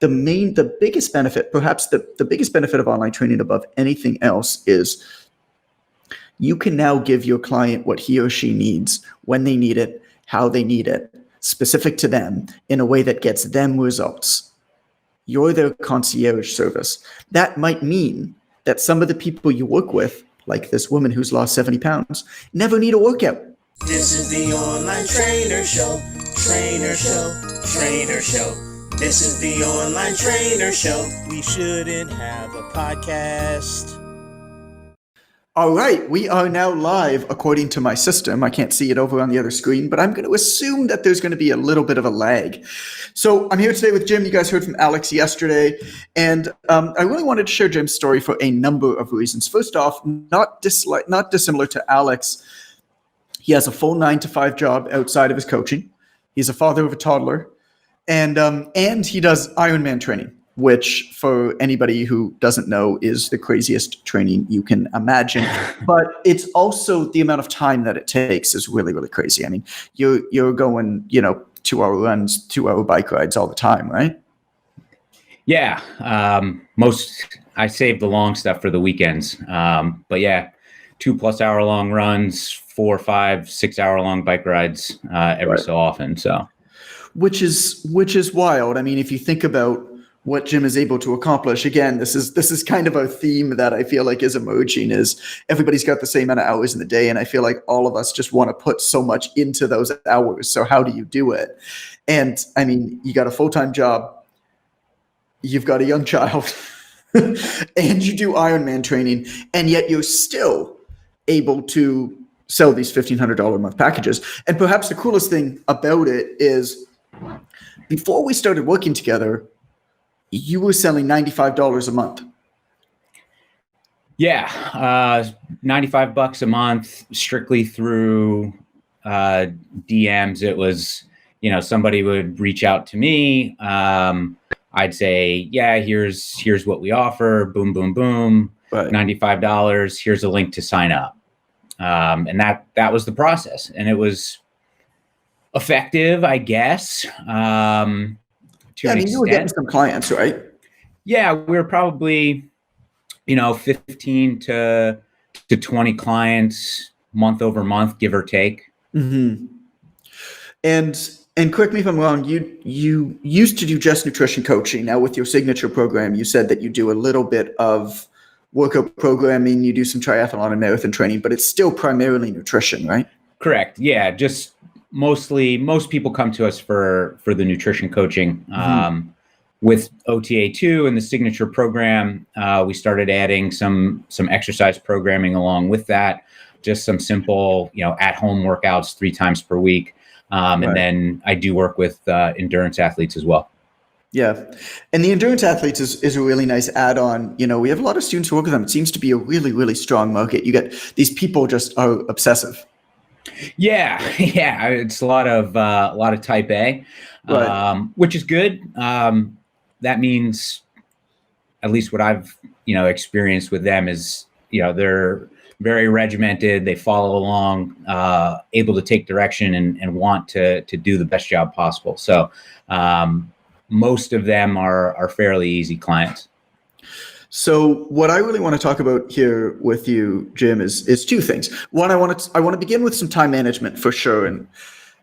the biggest benefit, perhaps the biggest benefit of online training above anything else is you can now give your client what he or she needs, when they need it, how they need it, specific to them, in a way that gets them results. You're their concierge service. That might mean that some of the people you work with, like this woman who's lost 70 pounds, never need a workout. This is the Online Trainer Show, Trainer Show, Trainer Show. This is the Online Trainer Show. We shouldn't have a podcast. All right, we are now live according to my system. I can't see it over on the other screen, but I'm going to assume that there's going to be a little bit of a lag. So I'm here today with Jim. You guys heard from Alex yesterday, and I really wanted to share Jim's story for a number of reasons. First off, not dissimilar to Alex, he has a full 9-to-5 job outside of his coaching. He's a father of a toddler, and he does Ironman training, which for anybody who doesn't know is the craziest training you can imagine. But it's also the amount of time that it takes is really, really crazy. I mean, you're going, 2-hour runs, 2-hour bike rides all the time, right? Yeah. I save the long stuff for the weekends. But yeah, 2+ hour long runs, 4, 5, 6 hour long bike rides every so often. So, which is wild. I mean, if you think about what Jim is able to accomplish, again, this is kind of a theme that I feel like is emerging, is everybody's got the same amount of hours in the day. And I feel like all of us just want to put so much into those hours. So how do you do it? And I mean, you got a full-time job, you've got a young child, and you do Ironman training, and yet you're still able to sell these $1,500 a month packages. And perhaps the coolest thing about it is, before we started working together, you were selling $95 a month. Yeah, $95 a month, strictly through DMs. It was, somebody would reach out to me. I'd say, yeah, here's what we offer. Boom, boom, boom. Right. $95. Here's a link to sign up. And that was the process, and it was effective, I guess. You were getting some clients, right? Yeah, we were probably, 15 to 20 clients month over month, give or take. Mm-hmm. And correct me if I'm wrong, you used to do just nutrition coaching. Now with your signature program, you said that you do a little bit of workout programming, you do some triathlon and marathon training, but it's still primarily nutrition, right? Correct. Yeah, just most people come to us for the nutrition coaching. Mm-hmm. With OTA2 and the signature program, we started adding some exercise programming along with that, just some simple, at-home workouts 3 times per week. Right. And then I do work with endurance athletes as well. Yeah. And the endurance athletes is a really nice add-on. We have a lot of students who work with them. It seems to be a really, really strong market. You get these people just are obsessive. Yeah. It's a lot of type A, right. Which is good. That means, at least what I've, experienced with them is, they're very regimented. They follow along, able to take direction and want to do the best job possible. So most of them are fairly easy clients. So what I really want to talk about here with you, Jim, is 2 things. One, I want to begin with some time management for sure, and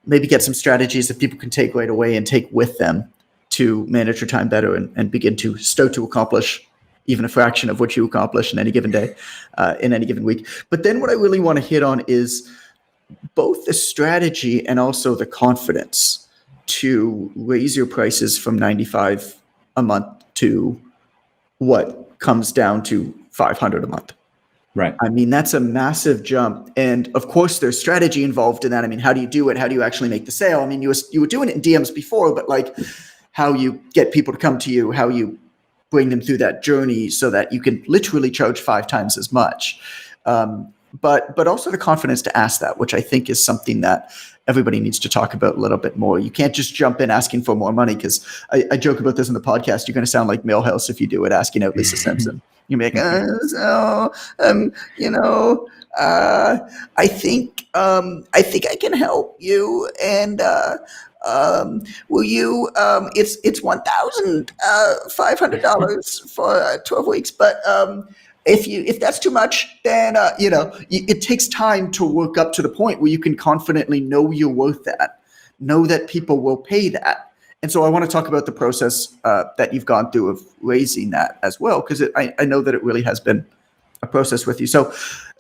maybe get some strategies that people can take right away and take with them to manage your time better and begin to start to accomplish even a fraction of what you accomplish in any given day, in any given week. But then what I really want to hit on is both the strategy and also the confidence to raise your prices from $95 a month to what comes down to $500 a month. Right. I mean, that's a massive jump. And of course, there's strategy involved in that. I mean, how do you do it? How do you actually make the sale? I mean, you were doing it in DMs before, but like how you get people to come to you, how you bring them through that journey so that you can literally charge 5 times as much. But also the confidence to ask that, which I think is something that everybody needs to talk about a little bit more. You can't just jump in asking for more money, because I joke about this in the podcast. You're going to sound like Millhouse if you do it, asking out Lisa Simpson. You make, I think I can help you, and will you, it's $1,500 for 12 weeks, but if that's too much, then it takes time to work up to the point where you can confidently know you're worth that, know that people will pay that. And so I want to talk about the process that you've gone through of raising that as well, because I know that it really has been a process with you. So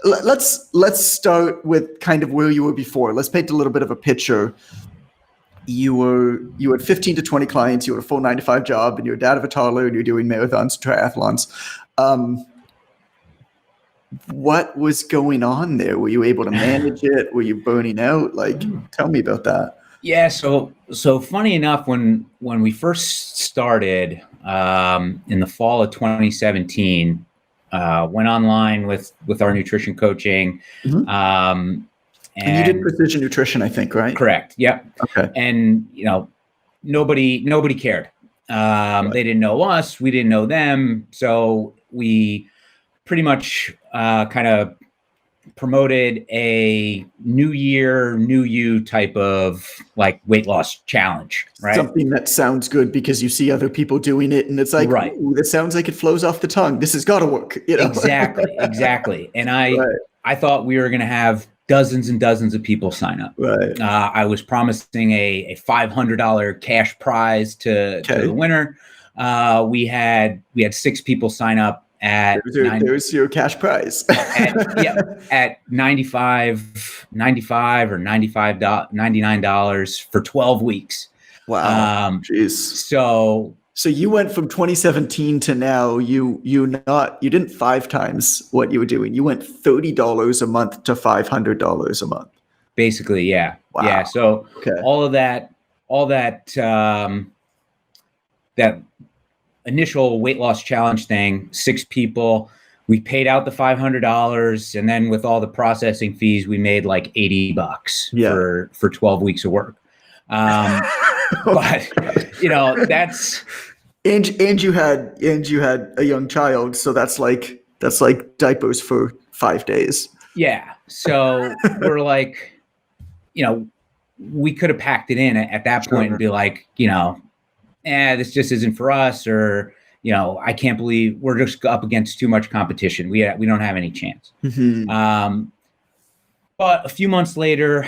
let's start with kind of where you were before. Let's paint a little bit of a picture. You had 15 to 20 clients, you had a full 9-to-5 job, and you're a dad of a toddler, and you're doing marathons, triathlons. What was going on there? Were you able to manage it? Were you burning out? Like, tell me about that. Yeah. So funny enough, when we first started in the fall of 2017, went online with our nutrition coaching. And you did precision nutrition, I think, right? Correct. Yep. Okay. And nobody cared. Right. They didn't know us. We didn't know them. So we pretty much kind of promoted a new year, new you type of like weight loss challenge, right? Something that sounds good because you see other people doing it, and it's like, right. Ooh, this sounds like it flows off the tongue. This has got to work. Exactly. And I thought we were going to have dozens and dozens of people sign up. Right. I was promising a $500 cash prize to the winner. We had 6 people sign up at there's your cash prize at $95 or $99 for 12 weeks. Wow. Jeez. So you went from 2017 to now, you didn't 5 times what you were doing. You went $30 a month to $500 a month. Basically, yeah. Wow. Yeah. So all that that initial weight loss challenge thing, 6 people, we paid out the $500, and then with all the processing fees, we made like $80 for 12 weeks of work. But that's and you had a young child, so that's like diapers for 5 days. Yeah. So we're like, we could have packed it in at that point and be like, this just isn't for us, or, I can't believe we're just up against too much competition. We don't have any chance. Mm-hmm. But a few months later,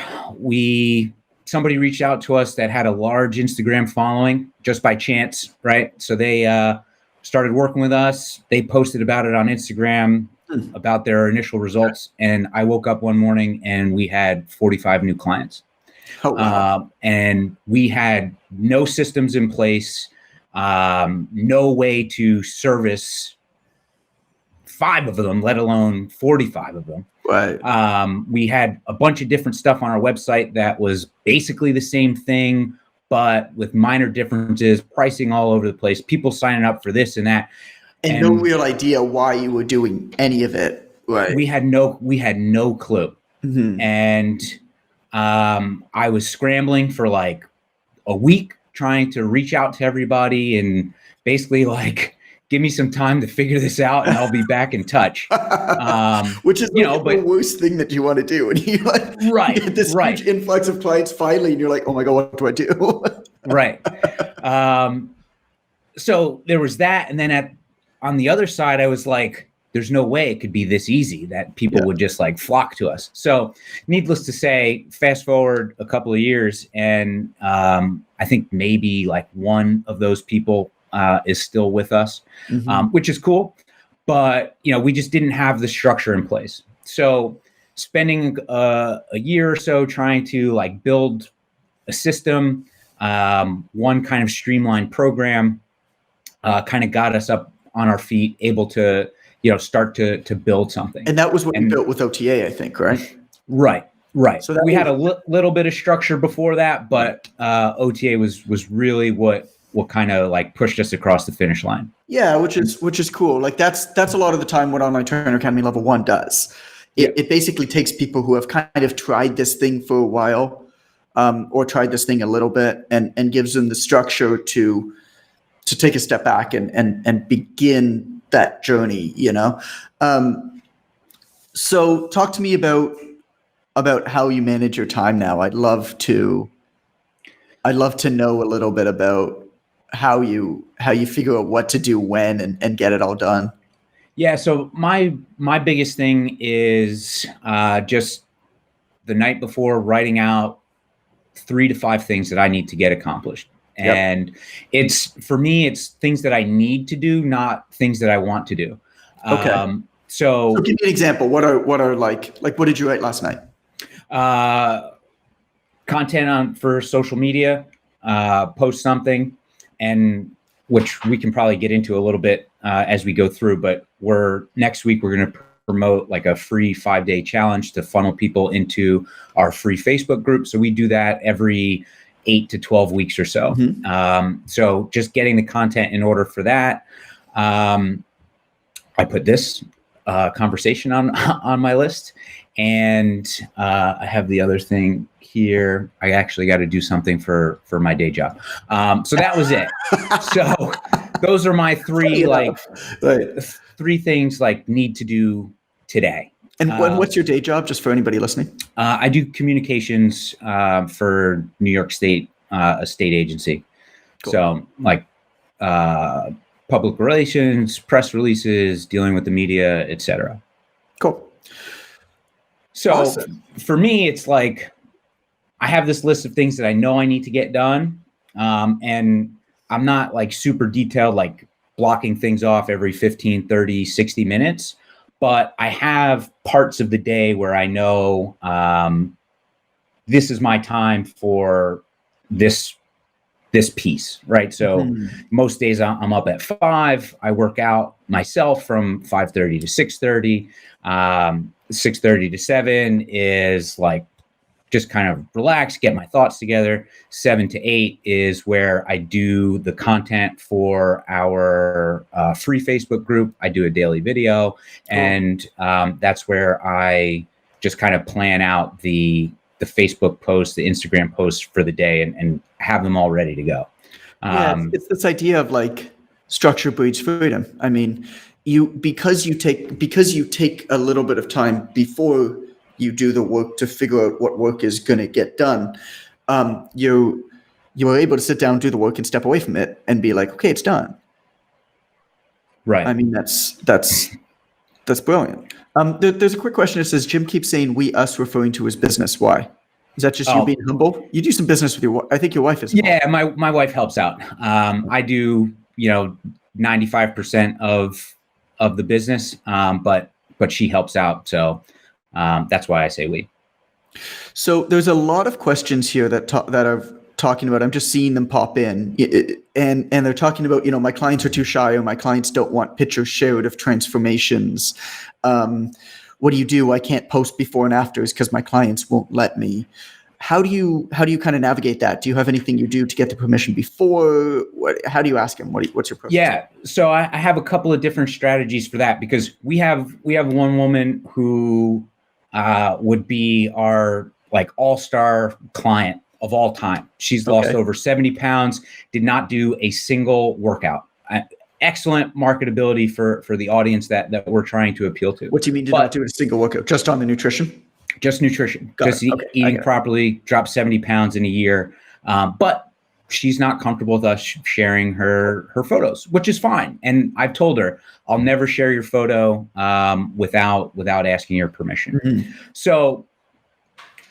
somebody reached out to us that had a large Instagram following just by chance, right? So they started working with us. They posted about it on Instagram, about their initial results. And I woke up one morning and we had 45 new clients. Oh, wow. And we had no systems in place, no way to service 5 of them, let alone 45 of them. Right. We had a bunch of different stuff on our website that was basically the same thing, but with minor differences, pricing all over the place, people signing up for this and that. And no real idea why you were doing any of it. Right. We had no clue. Mm-hmm. And I was scrambling for like a week trying to reach out to everybody and basically like, give me some time to figure this out and I'll be back in touch. Which is the worst thing that you want to do. And you get this huge influx of clients finally, and you're like, oh my God, what do I do? Right. So there was that. And then on the other side, I was like, there's no way it could be this easy that people would just like flock to us. So needless to say, fast forward a couple of years, and I think maybe like one of those people is still with us, which is cool. But, we just didn't have the structure in place. So spending a year or so trying to like build a system, one kind of streamlined program, kind of got us up on our feet, able to, start to build something. And that was what you built with OTA, I think, right? Right. So we had a little bit of structure before that, but OTA was really what kind of like pushed us across the finish line. Yeah, which is cool. Like that's a lot of the time what Online Trainer Academy Level 1 does. It basically takes people who have kind of tried this thing for a while, or tried this thing a little bit, and gives them the structure to take a step back and begin that journey, So talk to me about how you manage your time now. I'd love to I'd love to know a little bit about how you figure out what to do when and get it all done. Yeah. So my biggest thing is just the night before writing out 3 to 5 things that I need to get accomplished. Yep. And for me, it's things that I need to do, not things that I want to do. Okay. So give me an example. What are like what did you write last night? Content for social media, post something, and which we can probably get into a little bit as we go through, but next week we're going to promote like a free 5-day challenge to funnel people into our free Facebook group. So we do that every 8 to 12 weeks or so. So just getting the content in order for that. I put this conversation on my list, and I have the other thing here. I actually got to do something for my day job. So that was it. So those are my 3 3 things like need to do today. And what's your day job, just for anybody listening? I do communications for New York State, a state agency. Cool. So like public relations, press releases, dealing with the media, etc. Cool. So awesome. For me, it's like I have this list of things that I know I need to get done. And I'm not like super detailed, like blocking things off every 15, 30, 60 minutes. But I have parts of the day where I know this is my time for this piece, right? So most days I'm up at 5. I work out myself from 5:30 to 6:30. 6:30 to 7 is like just kind of relax, get my thoughts together. 7 to 8 is where I do the content for our free Facebook group. I do a daily video, and that's where I just kind of plan out the Facebook posts, the Instagram posts for the day, and have them all ready to go. It's this idea of like structure breeds freedom. I mean, because you take a little bit of time before you do the work to figure out what work is going to get done, you are able to sit down, do the work, and step away from it and be like, okay, it's done. Right. I mean, that's brilliant. There's a quick question that says, Jim keeps saying we, us, referring to his business. Why? Is that just you being humble? You do some business with I think your wife is involved. Yeah, my wife helps out. I do, 95% of the business, but she helps out. So that's why I say we. So there's a lot of questions here that are talking about. I'm just seeing them pop in, and they're talking about, my clients are too shy, or my clients don't want pictures shared of transformations. What do you do? I can't post before and afters because my clients won't let me. How do you kind of navigate that? Do you have anything you do to get the permission before? How do you ask them? What's your process? Yeah, so I have a couple of different strategies for that, because we have one woman who would be our like all-star client of all time. She's lost over 70 pounds, did not do a single workout. Excellent marketability for the audience that we're trying to appeal to. What do you mean did not do a single workout? Just on the nutrition? Just nutrition. Just eating properly, dropped 70 pounds in a year. But she's not comfortable with us sharing her photos, which is fine. And I've told her, I'll never share your photo without asking your permission. Mm-hmm. So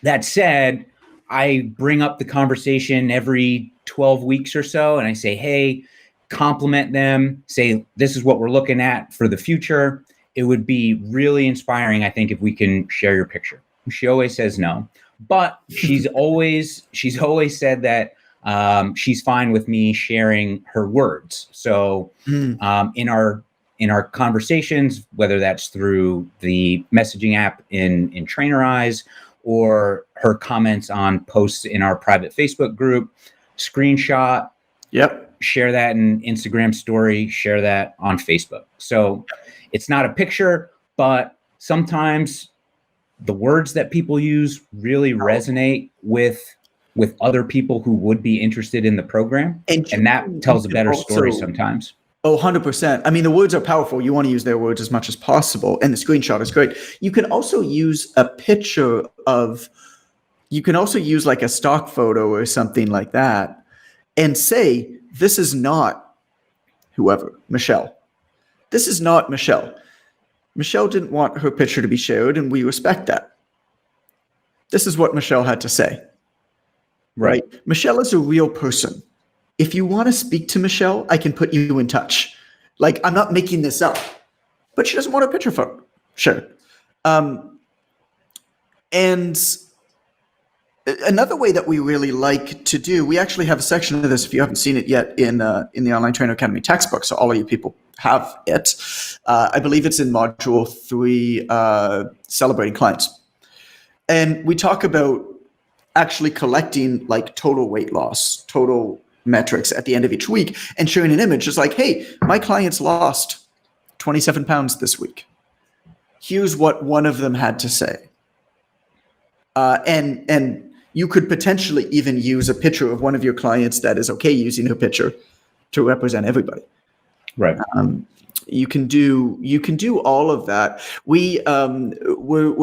that said, I bring up the conversation every 12 weeks or so, and I say, hey, compliment them, say, this is what we're looking at for the future. It would be really inspiring, I think, if we can share your picture. She always says no, but she's always said that she's fine with me sharing her words. So in our conversations, whether that's through the messaging app in Trainerize, or her comments on posts in our private Facebook group, screenshot, share that in Instagram story, share that on Facebook. So it's not a picture, but sometimes the words that people use really resonate with other people who would be interested in the program. And that tells a better story sometimes. Oh, 100%. I mean, the words are powerful. You want to use their words as much as possible. And the screenshot is great. You can also use a picture of You can also use like a stock photo or something like that and say, this is not whoever, Michelle. This is not Michelle. Michelle didn't want her picture to be shared, and we respect that. This is what Michelle had to say. Right? Michelle is a real person. If you want to speak to Michelle, I can put you in touch. Like, I'm not making this up, but she doesn't want her picture photo shared. And another way that we really like to do, we actually have a section of this, if you haven't seen it yet, in the Online Trainer Academy textbook, so all of you people have it. I believe it's in Module 3, Celebrating Clients. And we talk about actually collecting like total weight loss, total metrics at the end of each week and showing an image. It's like, hey, my clients lost 27 pounds this week. Here's what one of them had to say. And you could potentially even use a picture of one of your clients that is okay using her picture to represent everybody. Right. You can do all of that. We're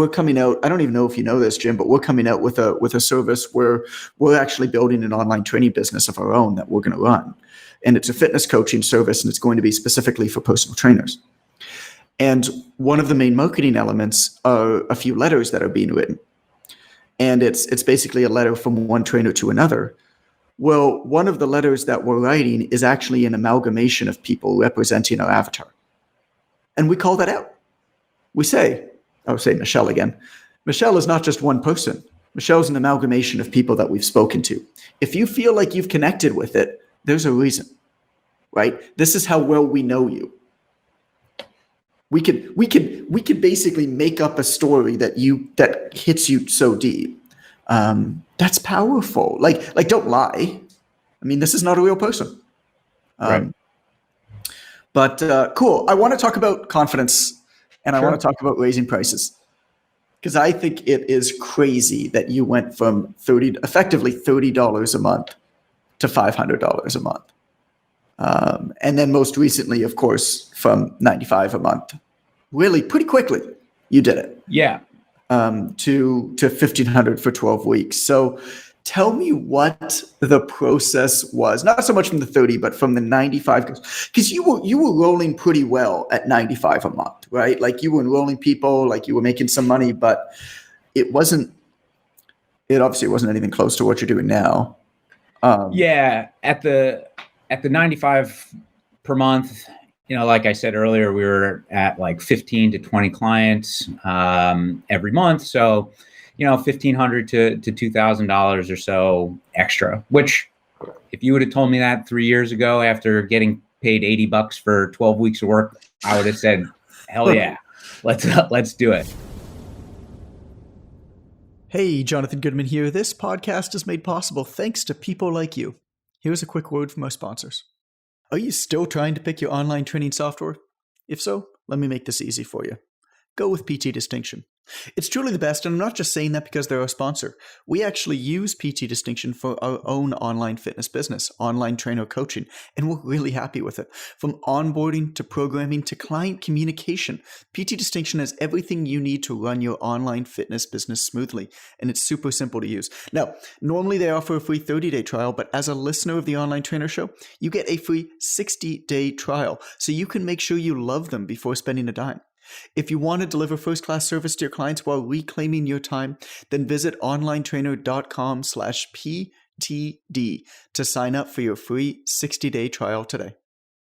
coming out. I don't even know if you know this, Jim, but we're coming out with a service where we're actually building an online training business of our own that we're going to run, and it's a fitness coaching service, and it's going to be specifically for personal trainers. And one of the main marketing elements are a few letters that are being written. And it's basically a letter from one trainer to another. Well, one of the letters that we're writing is actually an amalgamation of people representing our avatar. And we call that out. We say, I'll say Michelle again. Michelle is not just one person. Michelle's an amalgamation of people that we've spoken to. If you feel like you've connected with it, there's a reason, right? This is how well we know you. We could basically make up a story that hits you so deep. That's powerful. Like don't lie. I mean, this is not a real person. Right. But cool. I want to talk about confidence, and I want to talk about raising prices, because I think it is crazy that you went from effectively $30 a month to $500 a month. And then most recently, of course, from $95 a month. Really, pretty quickly, you did it. Yeah. To $1,500 for 12 weeks. So tell me what the process was. Not so much from the 30, but from the 95, because you were rolling pretty well at 95 a month, right? Like you were enrolling people, like you were making some money, but it obviously wasn't anything close to what you're doing now. Yeah, at the 95 per month, like I said earlier, we were at like 15 to 20 clients every month. So, $1,500 to $2,000 or so extra, which if you would have told me that 3 years ago after getting paid $80 for 12 weeks of work, I would have said, hell yeah, let's do it. Hey, Jonathan Goodman here. This podcast is made possible thanks to people like you. Here's a quick word from our sponsors. Are you still trying to pick your online training software? If so, let me make this easy for you. Go with PT Distinction. It's truly the best, and I'm not just saying that because they're our sponsor. We actually use PT Distinction for our own online fitness business, online trainer coaching, and we're really happy with it. From onboarding to programming to client communication, PT Distinction has everything you need to run your online fitness business smoothly, and it's super simple to use. Now, normally they offer a free 30-day trial, but as a listener of the Online Trainer Show, you get a free 60-day trial, so you can make sure you love them before spending a dime. If you want to deliver first-class service to your clients while reclaiming your time, then visit onlinetrainer.com/PTD to sign up for your free 60-day trial today.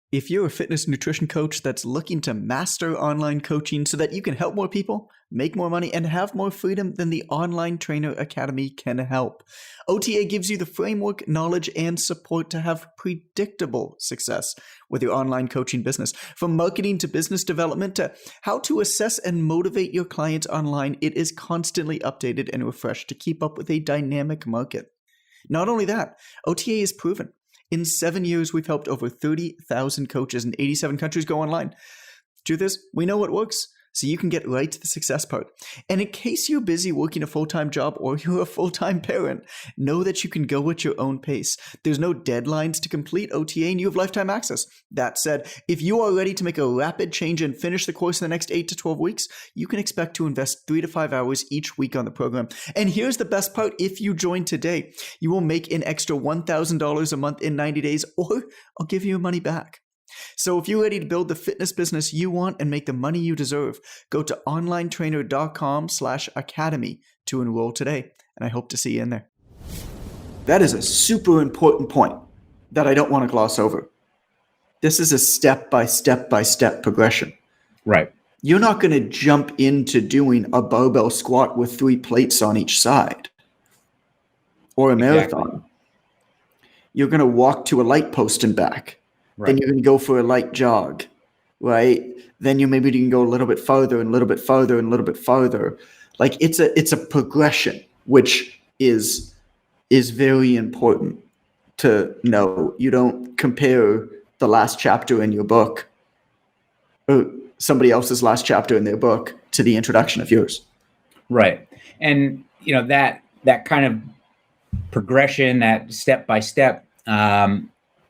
If you're a fitness nutrition coach that's looking to master online coaching so that you can help more people, make more money, and have more freedom, then the Online Trainer Academy can help. OTA gives you the framework, knowledge, and support to have predictable success with your online coaching business. From marketing to business development to how to assess and motivate your clients online, it is constantly updated and refreshed to keep up with a dynamic market. Not only that, OTA is proven. In 7 years, we've helped over 30,000 coaches in 87 countries go online. Truth is, we know what works. so you can get right to the success part. And in case you're busy working a full-time job or you're a full-time parent, know that you can go at your own pace. There's no deadlines to complete OTA and you have lifetime access. That said, if you are ready to make a rapid change and finish the course in the next 8 to 12 weeks, you can expect to invest 3 to 5 hours each week on the program. And here's the best part. If you join today, you will make an extra $1,000 a month in 90 days, or I'll give you your money back. So if you're ready to build the fitness business you want and make the money you deserve, go to onlinetrainer.com/academy to enroll today. And I hope to see you in there. That is a super important point that I don't want to gloss over. This is a step-by-step progression. Right. You're not going to jump into doing a barbell squat with 3 plates on each side or a marathon. Exactly. You're going to walk to a light post and back. Right. Then you're going to go for a light jog, right? Then you can go a little bit farther and a little bit farther and a little bit farther. Like it's a progression, which is very important to know. You don't compare the last chapter in your book or somebody else's last chapter in their book to the introduction of yours. Right. And that kind of progression, that step by step,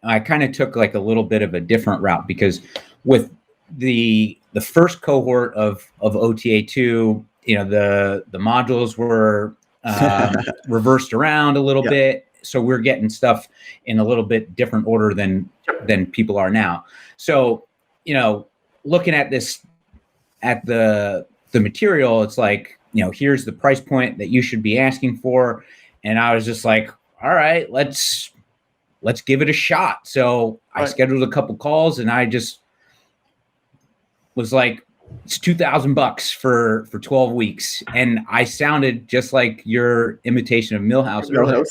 I kind of took like a little bit of a different route, because with the first cohort of OTA2, the modules were reversed around a little bit. So we're getting stuff in a little bit different order than people are now. So, looking at this, at the material, it's like, here's the price point that you should be asking for. And I was just like, all right, let's give it a shot. So I scheduled a couple calls and I just was like, it's $2,000 for 12 weeks. And I sounded just like your imitation of Millhouse earlier.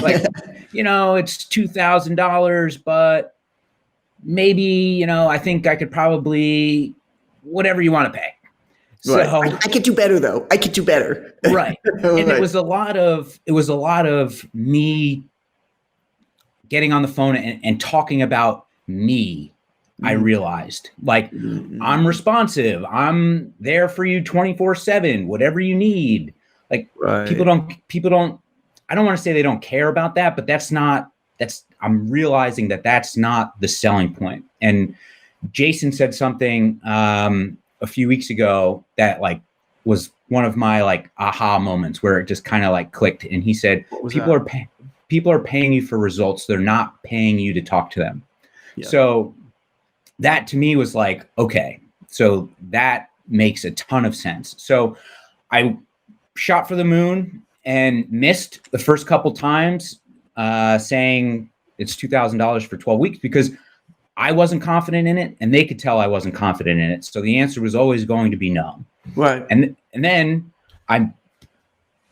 Like, it's $2,000, but maybe, I think I could probably, whatever you want to pay. So I could do better though. I could do better. Right. And it was a lot of me getting on the phone and talking about me. I realized, like, I'm responsive. I'm there for you 24/7, whatever you need. Like, people don't, I don't want to say they don't care about that, but I'm realizing that that's not the selling point. And Jason said something a few weeks ago that like was one of my like aha moments where it just kind of like clicked. And he said, people are paying you for results. They're not paying you to talk to them. Yeah. So that to me was like, okay, so that makes a ton of sense. So I shot for the moon and missed the first couple times, saying it's $2,000 for 12 weeks because I wasn't confident in it and they could tell I wasn't confident in it. So the answer was always going to be no. Right. And then I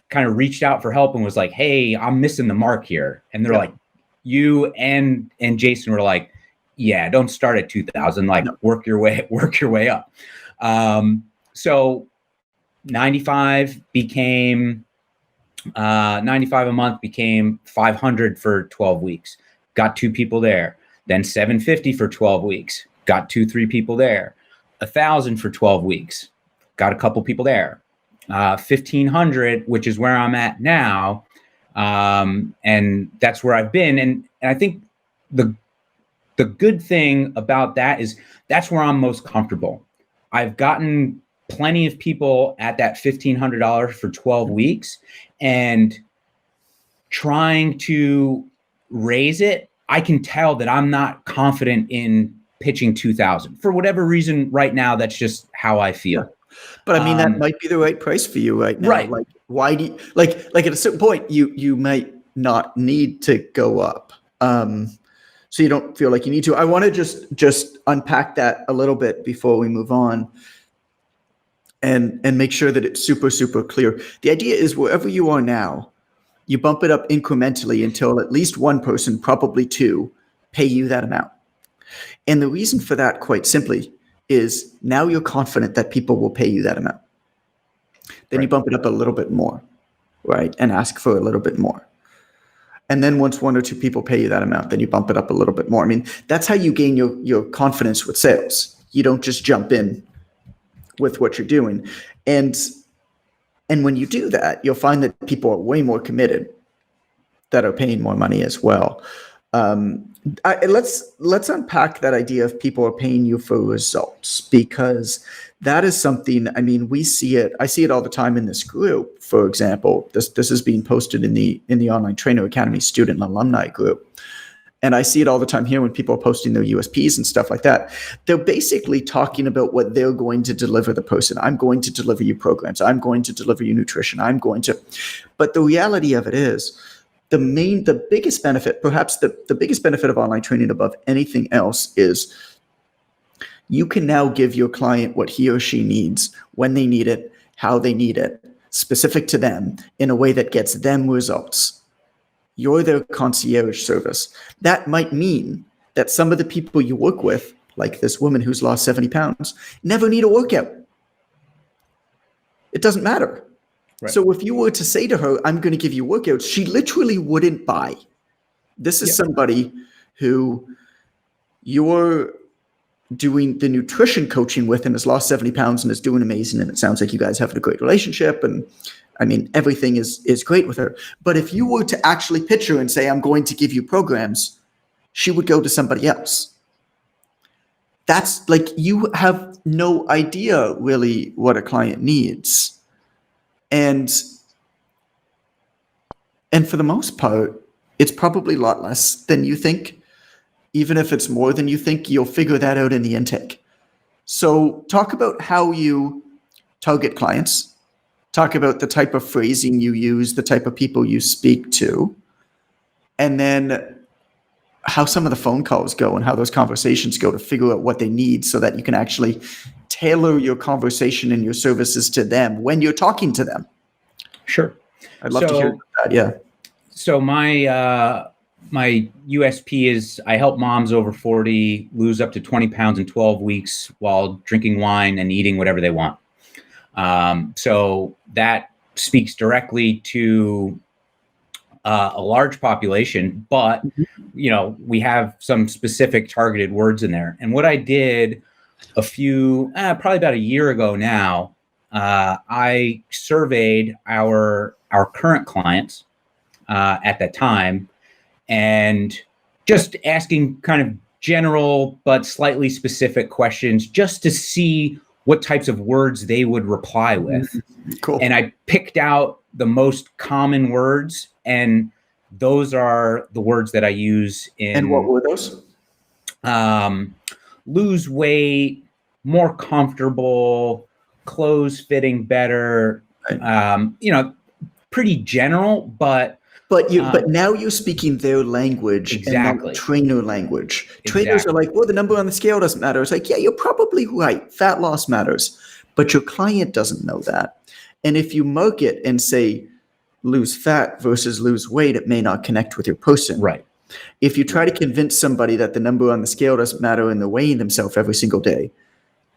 kind of reached out for help and was like, hey, I'm missing the mark here. And they're like, you and Jason were like, yeah, don't start at 2,000, like work your way up. So 95 a month became 500 for 12 weeks. Got 2 people there. Then 750 for 12 weeks. Got 2-3 people there. 1,000 for 12 weeks. Got a couple people there. 1,500, which is where I'm at now. And that's where I've been. And I think the good thing about that is that's where I'm most comfortable. I've gotten plenty of people at that $1,500 for 12 weeks, and trying to raise it, I can tell that I'm not confident in pitching 2,000 for whatever reason right now. That's just how I feel. But I mean, that might be the right price for you right now. Right. Like, why do you, like at a certain point, you might not need to go up. So you don't feel like you need to. I want to just unpack that a little bit before we move on and make sure that it's super, super clear. The idea is wherever you are now, you bump it up incrementally until at least one person, probably 2, pay you that amount. And the reason for that, quite simply, is now you're confident that people will pay you that amount. Then you bump it up a little bit more, right? And ask for a little bit more. And then once 1 or 2 people pay you that amount, then you bump it up a little bit more. I mean, that's how you gain your confidence with sales. You don't just jump in with what you're doing. And when you do that, you'll find that people are way more committed that are paying more money as well. Let's unpack that idea of people are paying you for results, because that is something, I mean, I see it all the time in this group. For example, this is being posted in the Online Trainer Academy student and alumni group. And I see it all the time here when people are posting their USPs and stuff like that. They're basically talking about what they're going to deliver the person. I'm going to deliver you programs. I'm going to deliver you nutrition. But the reality of it is, the biggest benefit, perhaps the biggest benefit of online training above anything else, is you can now give your client what he or she needs, when they need it, how they need it, specific to them, in a way that gets them results. You're their concierge service. That might mean that some of the people you work with, like this woman who's lost 70 pounds, never need a workout. It doesn't matter. Right. So if you were to say to her, I'm going to give you workouts, she literally wouldn't buy. This is somebody who you're doing the nutrition coaching with and has lost 70 pounds and is doing amazing. And it sounds like you guys have a great relationship. And I mean, everything is great with her. But if you were to actually pitch her and say, I'm going to give you programs, she would go to somebody else. That's like, you have no idea really what a client needs. And for the most part, it's probably a lot less than you think. Even if it's more than you think, you'll figure that out in the intake. So talk about how you target clients. Talk about the type of phrasing you use, the type of people you speak to, and then how some of the phone calls go and how those conversations go to figure out what they need, so that you can actually tailor your conversation and your services to them when you're talking to them. Sure. I'd love to hear about that. Yeah. So my USP is I help moms over 40 lose up to 20 pounds in 12 weeks while drinking wine and eating whatever they want. So that speaks directly to a large population, but we have some specific targeted words in there. And what I did probably about a year ago now, I surveyed our current clients at that time, and just asking kind of general but slightly specific questions just to see what types of words they would reply with. Cool. And I picked out the most common words, and those are the words that I use in. And what were those? Lose weight, more comfortable, clothes fitting better, pretty general, but now you're speaking their language, exactly, and not trainer language. Exactly. Trainers are like, well, the number on the scale doesn't matter. It's like, yeah, you're probably right. Fat loss matters, but your client doesn't know that. And if you market and say lose fat versus lose weight, it may not connect with your person. Right. If you try to convince somebody that the number on the scale doesn't matter and they're weighing themselves every single day,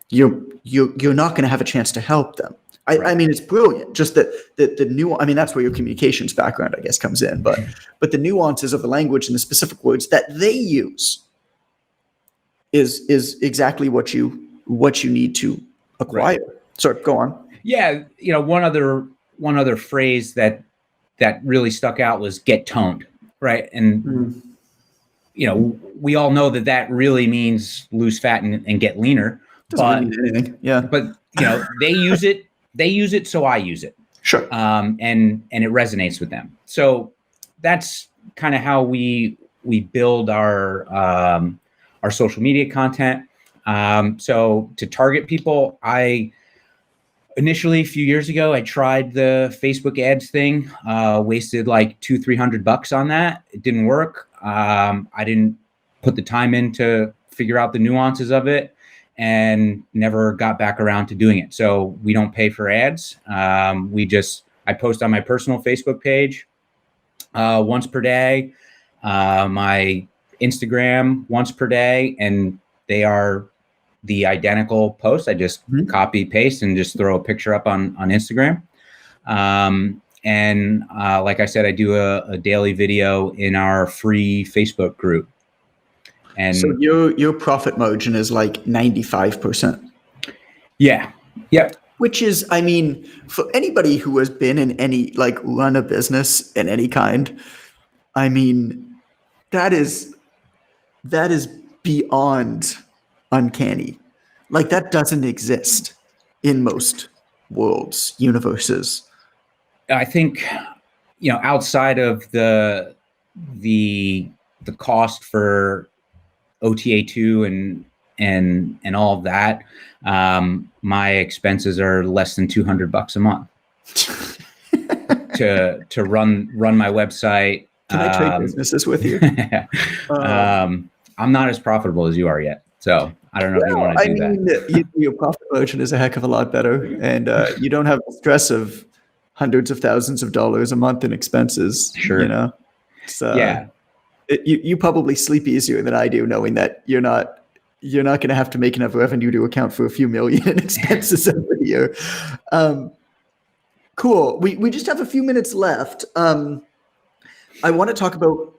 you're not going to have a chance to help them. I mean, it's brilliant. Just that the new, I mean, that's where your communications background, I guess, comes in. But the nuances of the language and the specific words that they use is exactly what you need to acquire. Right. Sorry, go on. Yeah, one other phrase that really stuck out was get toned, right? And we all know that really means lose fat and get leaner. Doesn't mean anything. Yeah. But they use it. They use it, so I use it. Sure. And it resonates with them. So that's kind of how we build our social media content. So to target people, initially a few years ago, I tried the Facebook ads thing, wasted like $200-300 on that. It didn't work. I didn't put the time in to figure out the nuances of it, and never got back around to doing it. So we don't pay for ads. I post on my personal Facebook page once per day, my Instagram once per day, and they are the identical posts. I just copy, paste, and just throw a picture up on Instagram. And like I said, I do a daily video in our free Facebook group. And so your profit margin is like 95%. Yeah. Yep. Which is, I mean, for anybody who has been in any, like, run a business in any kind, I mean, that is beyond uncanny. Like, that doesn't exist in most worlds, universes. I think, outside of the cost for OTA2 and all of that, my expenses are less than $200 a month to run my website. Can I trade businesses with you? I'm not as profitable as you are yet, so I don't know if you want to do that. Your profit margin is a heck of a lot better, and you don't have the stress of hundreds of thousands of dollars a month in expenses. Sure. It's, yeah. You probably sleep easier than I do, knowing that you're not going to have to make enough revenue to account for a few million in expenses every year. Cool. We just have a few minutes left. I want to talk about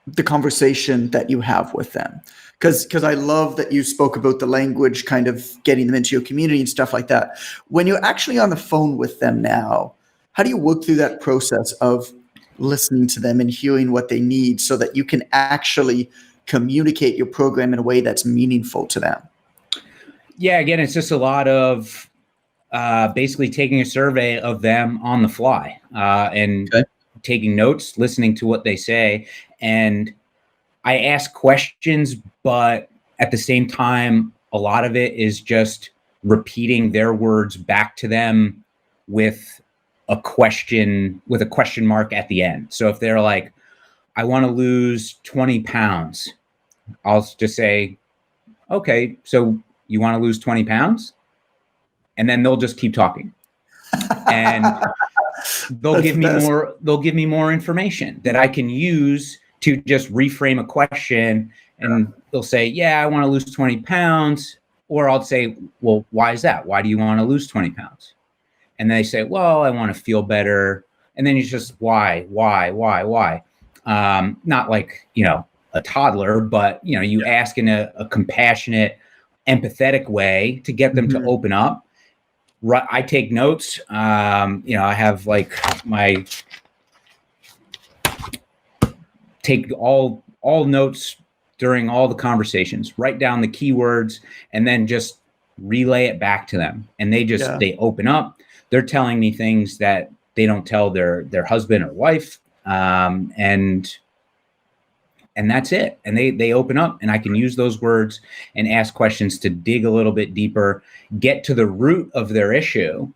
the conversation that you have with them, because I love that you spoke about the language, kind of getting them into your community and stuff like that. When you're actually on the phone with them now, how do you work through that process of listening to them and hearing what they need so that you can actually communicate your program in a way that's meaningful to them? Yeah, again, it's just a lot of basically taking a survey of them on the fly and taking notes, listening to what they say. And I ask questions, but at the same time, a lot of it is just repeating their words back to them with a question mark at the end. So if they're like, I want to lose 20 pounds, I'll just say, okay, so you want to lose 20 pounds? And then they'll just keep talking. And they'll give me more information that I can use to just reframe a question. And they'll say, yeah, I want to lose 20 pounds. Or I'll say, well, why is that? Why do you want to lose 20 pounds? And they say, well, I want to feel better. And then it's just why? Not like, a toddler, but, you ask in a compassionate, empathetic way to get them to open up. I take notes. I have like take all notes during all the conversations, write down the keywords, and then just relay it back to them. And they open up. They're telling me things that they don't tell their husband or wife. And that's it. And they open up, and I can use those words and ask questions to dig a little bit deeper, get to the root of their issue.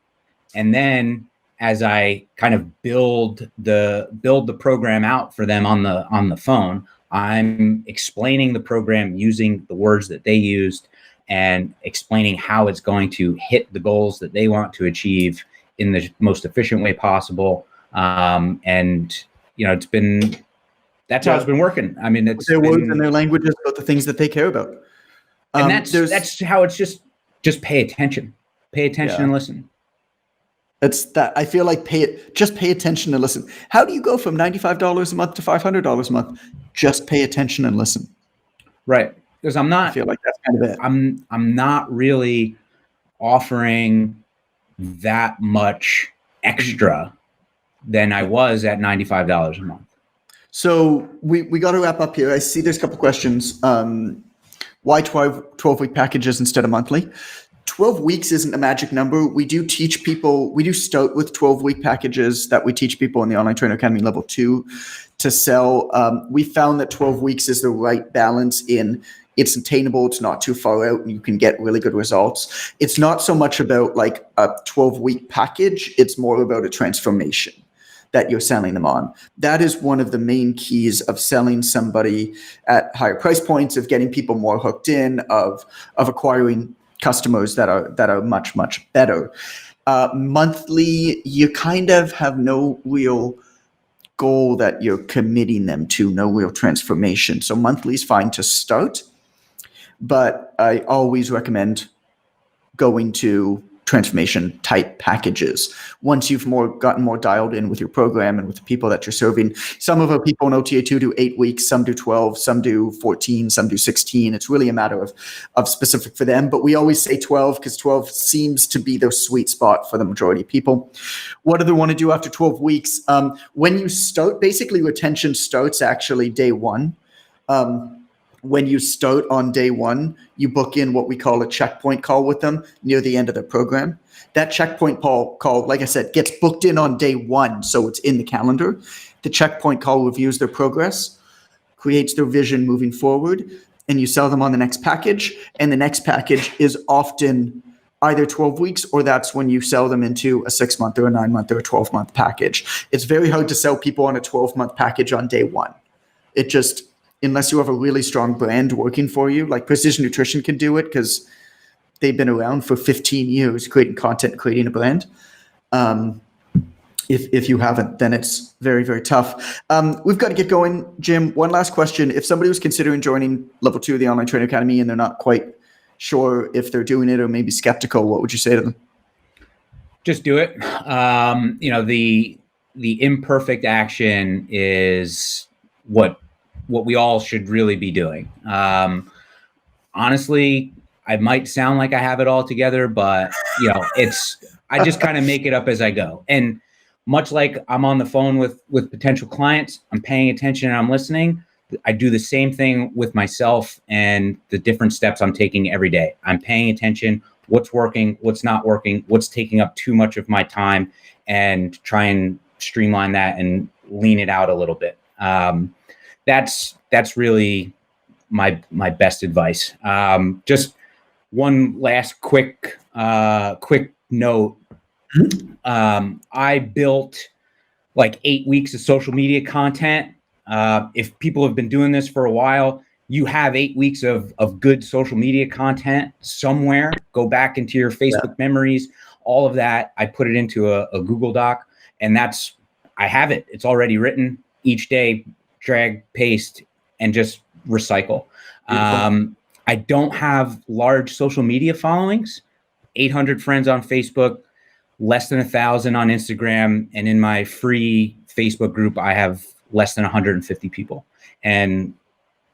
And then as I kind of build the program out for them on the phone, I'm explaining the program using the words that they used and explaining how it's going to hit the goals that they want to achieve in the most efficient way possible. That's how it's been working. I mean, it's their words and their languages about the things that they care about. And that's how it's just pay attention and listen. It's that I feel like just pay attention and listen. How do you go from $95 a month to $500 a month? Just pay attention and listen. Right. Because I feel like that's kind of it. I'm not really offering that much extra than I was at $95 a month. So we got to wrap up here. I see there's a couple questions. Why 12-week packages instead of monthly? 12 weeks isn't a magic number. We do start with 12-week packages that we teach people in the Online Trainer Academy Level 2 to sell. We found that 12 weeks is the right balance in it's attainable, it's not too far out, and you can get really good results. It's not so much about like a 12-week package. It's more about a transformation that you're selling them on. That is one of the main keys of selling somebody at higher price points, of getting people more hooked in, of acquiring customers that are much, much better. Monthly, you kind of have no real goal that you're committing them to, no real transformation. So monthly is fine to start, but I always recommend going to transformation type packages. Once you've gotten more dialed in with your program and with the people that you're serving. Some of our people in OTA2 do 8 weeks, some do 12, some do 14, some do 16. It's really a matter of specific for them. But we always say 12 because 12 seems to be the sweet spot for the majority of people. What do they want to do after 12 weeks? When you start, basically retention starts actually day one. When you start on day one, you book in what we call a checkpoint call with them near the end of the program. That checkpoint call, like I said, gets booked in on day one, so it's in the calendar. The checkpoint call reviews their progress, creates their vision moving forward, and you sell them on the next package. And the next package is often either 12 weeks or that's when you sell them into a 6-month or a 9-month or a 12-month package. It's very hard to sell people on a 12-month package on day one. It just, unless you have a really strong brand working for you, like Precision Nutrition can do it because they've been around for 15 years creating content, creating a brand. If you haven't, then it's very, very tough. We've got to get going. Jim, one last question. If somebody was considering joining level 2 of the Online Trainer Academy and they're not quite sure if they're doing it or maybe skeptical, what would you say to them? Just do it. The imperfect action is what we all should really be doing. Honestly, I might sound like I have it all together, but I just kind of make it up as I go. And much like I'm on the phone with potential clients, I'm paying attention and I'm listening. I do the same thing with myself and the different steps I'm taking every day. I'm paying attention, what's working, what's not working, what's taking up too much of my time, and try and streamline that and lean it out a little bit. That's really my best advice. Just one last quick note. I built like 8 weeks of social media content. If people have been doing this for a while, you have 8 weeks of good social media content somewhere. Go back into your Facebook memories, all of that. I put it into a Google Doc, and I have it. It's already written. Each day, drag, paste, and just recycle. I don't have large social media followings, 800 friends on Facebook, less than 1,000 on Instagram. And in my free Facebook group, I have less than 150 people. And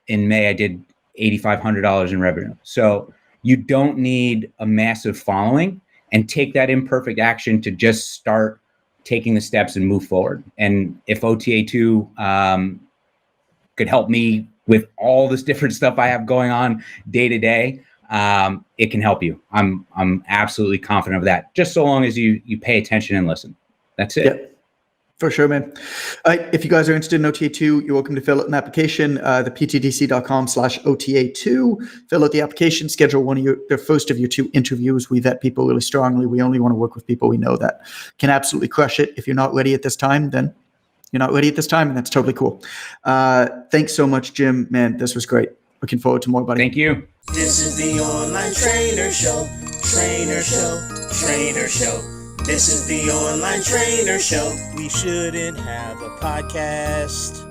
in May, I did $8,500 in revenue. So you don't need a massive following, and take that imperfect action to just start taking the steps and move forward. And if OTA2 could help me with all this different stuff I have going on day to day, it can help you. I'm absolutely confident of that. Just so long as you pay attention and listen. That's it. Yep. For sure, man. If you guys are interested in OTA2, you're welcome to fill out an application, the ptdc.com/OTA2. Fill out the application, schedule the first of your 2 interviews. We vet people really strongly. We only want to work with people we know that can absolutely crush it. If you're not ready at this time, then you're not ready at this time, and that's totally cool. Thanks so much, Jim. Man, this was great. Looking forward to more, buddy. Thank you. This is the Online Trainer Show. Trainer Show. Trainer Show. This is the Online Trainer Show. We shouldn't have a podcast.